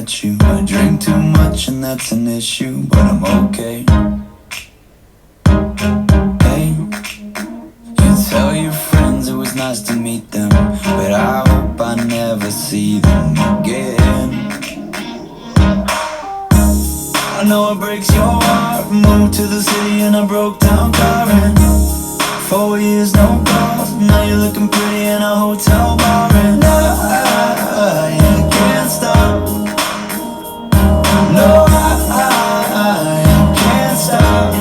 with you. I drink too much and that's an issue, but I'm okay. Hey, you tell your friends it was nice to meet them, but I hope I never see them again. I know it breaks your heart. Moved to the city and I broke down crying. 4 years no calls, now you're looking pretty in a hotel bar, and I can't stop. No, I can't stop.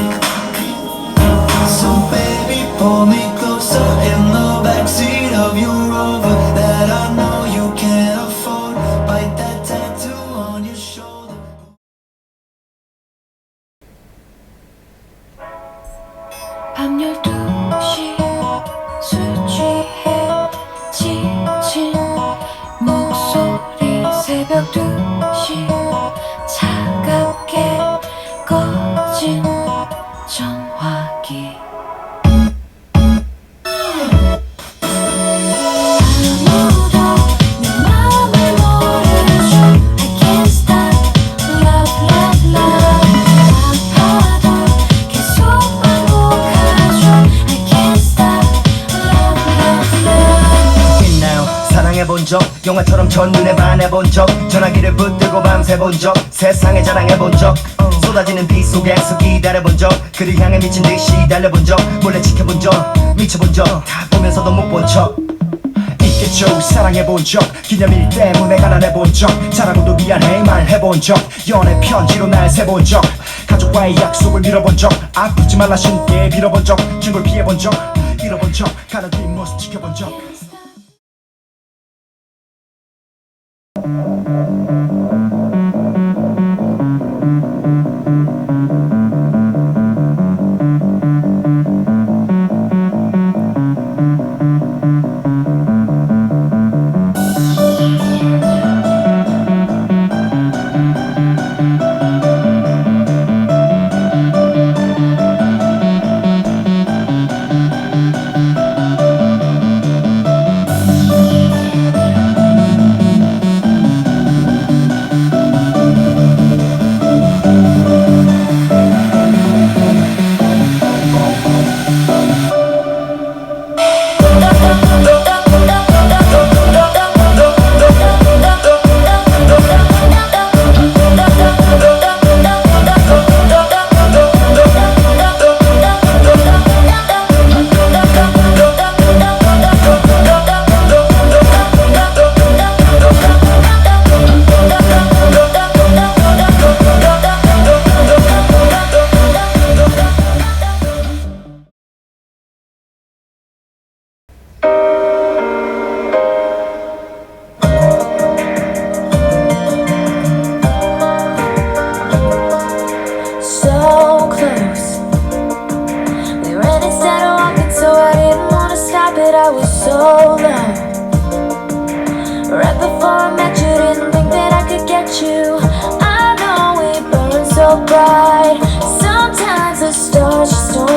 So baby, pull me closer in the backseat of your Rover that I know you can't afford. Bite that tattoo on your shoulder. 밤 12시 술 취해 지친 목소리 새벽 2시 차갑게 꺼진 전화기 아무도 내 마음을 모르죠 I can't stop love love love 아파도 계속 반복하죠 I can't stop love love love now 사랑해본 적 영화처럼 첫눈에 반해본 적 전화기를 붙들고 밤새 본 적 세상에 자랑해본 적 쏟아지는 비 속에서 기다려본 적 그를 향해 미친 듯이 달려본 적 몰래 지켜본 적 미쳐본 적 다 보면서도 못 본 척 있겠죠 사랑해본 적 기념일 때문에 가난해본 적 잘하고도 미안해 말해본 적 연애 편지로 날 세본 적 가족과의 약속을 밀어본 적 아프지 말라 쉽게 빌어본 적 준 걸 피해본 적 잃어본 적 가는 뒷모습 지켜본 적 I was so low. Right before I met you, didn't think that I could get you. I know we burn so bright. Sometimes the stars just don't